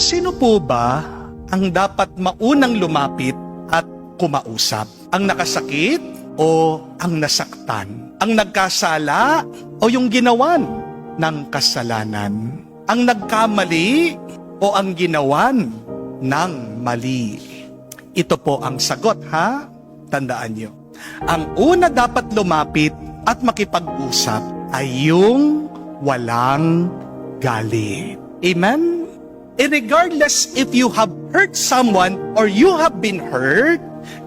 Sino po ba ang dapat maunang lumapit at kumausap? Ang nakasakit o ang nasaktan? Ang nagkasala o yung ginawan ng kasalanan? Ang nagkamali o ang ginawan ng mali? Ito po ang sagot, ha? Tandaan nyo. Ang una dapat lumapit at makipag-usap ay yung walang galit. Amen? Regardless if you have hurt someone or you have been hurt,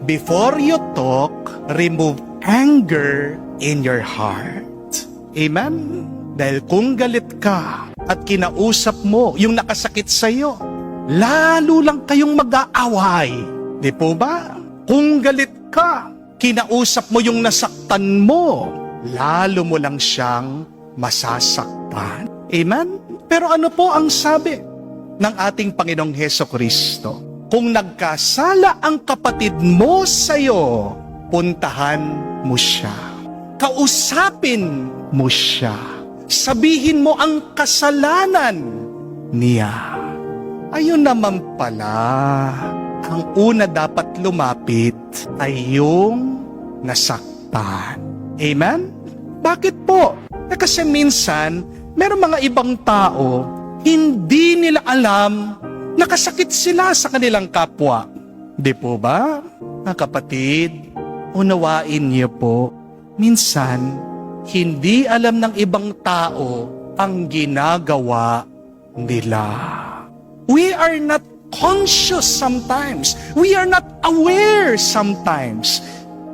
before you talk, remove anger in your heart. Amen? Dahil kung galit ka at kinausap mo yung nakasakit sa'yo, lalo lang kayong mag-aaway. Di po ba? Kung galit ka, kinausap mo yung nasaktan mo, lalo mo lang siyang masasaktan. Amen? Pero ano po ang sabi ng ating Panginoong Hesukristo? Kung nagkasala ang kapatid mo sa'yo, puntahan mo siya. Kausapin mo siya. Sabihin mo ang kasalanan niya. Ayun naman pala, ang una dapat lumapit ay yung nasaktan. Amen? Bakit po? Kasi minsan, meron mga ibang tao, hindi nila alam nakasakit sila sa kanilang kapwa. Di po ba? Mga kapatid, unawain niyo po, minsan, hindi alam ng ibang tao ang ginagawa nila. We are not conscious sometimes. We are not aware sometimes.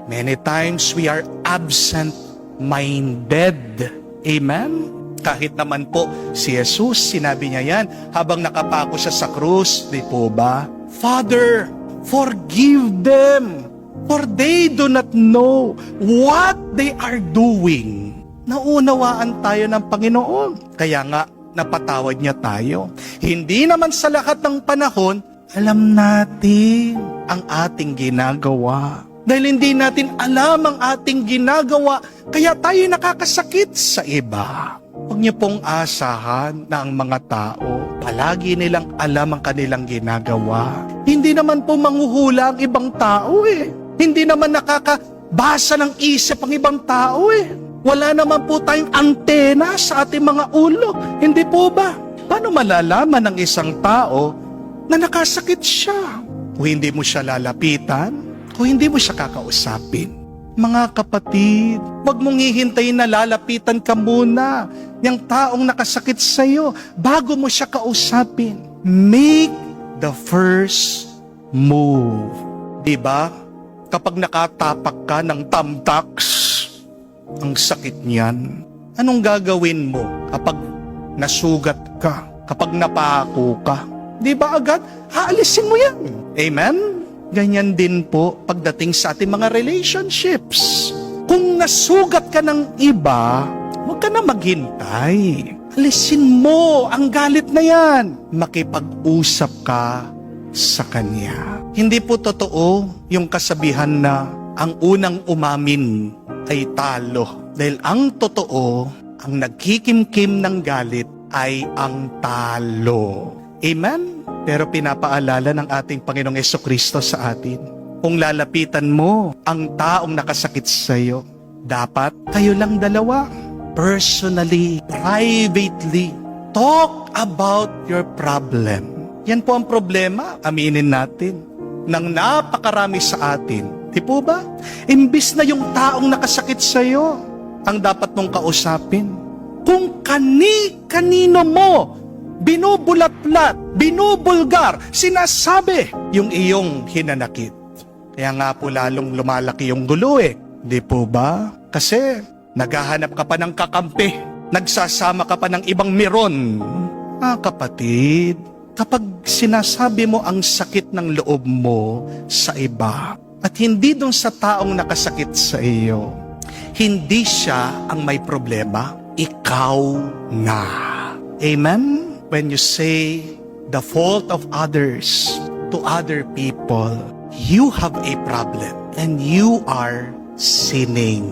Many times we are absent-minded. Amen? Kahit naman po si Jesus, sinabi niya yan habang nakapako siya sa krus, di po ba? Father, forgive them, for they do not know what they are doing. Naunawaan tayo ng Panginoon. Kaya nga, napatawad niya tayo. Hindi naman sa lahat ng panahon, alam natin ang ating ginagawa. Dahil hindi natin alam ang ating ginagawa, kaya tayo nakakasakit sa iba. Huwag niyo pong asahan na ang mga tao, palagi nilang alam ang kanilang ginagawa. Hindi naman po manghuhula ang ibang tao eh. Hindi naman nakakabasa ng isip ang ibang tao eh. Wala naman po tayong antena sa ating mga ulo. Hindi po ba? Paano malalaman ng isang tao na nakasakit siya? Kung hindi mo siya lalapitan, kung hindi mo siya kakausapin. Mga kapatid, huwag mong hihintayin na lalapitan ka muna ng taong nakasakit sa iyo bago mo siya kausapin. Make the first move. Diba? Kapag nakatapak ka ng tamtax, ang sakit niyan. Anong gagawin mo kapag nasugat ka? Kapag napako ka? Di ba agad? Haalisin mo yan. Amen? Ganyan din po pagdating sa ating mga relationships. Kung nasugat ka ng iba, huwag ka na maghintay. Alisin mo ang galit na yan. Makipag-usap ka sa kanya. Hindi po totoo yung kasabihan na ang unang umamin ay talo. Dahil ang totoo, ang nagkikimkim ng galit ay ang talo. Amen? Pero pinapaalala ng ating Panginoong Hesukristo sa atin, kung lalapitan mo ang taong nakasakit sa iyo, dapat kayo lang dalawa. Personally, privately, talk about your problem. Yan po ang problema, aminin natin, ng napakarami sa atin. Di po ba? Imbis na yung taong nakasakit sa iyo ang dapat mong kausapin. Kung kani-kanino mo binubulat-lat, binubulgar, sinasabi yung iyong hinanakit. Kaya nga po lalong lumalaki yung gulo eh. Di po ba? Kasi naghahanap ka pa ng kakampi, nagsasama ka pa ng ibang meron. Kapatid, kapag sinasabi mo ang sakit ng loob mo sa iba, at hindi dun sa taong nakasakit sa iyo, hindi siya ang may problema, ikaw na. Amen? When you say the fault of others to other people, you have a problem and you are sinning.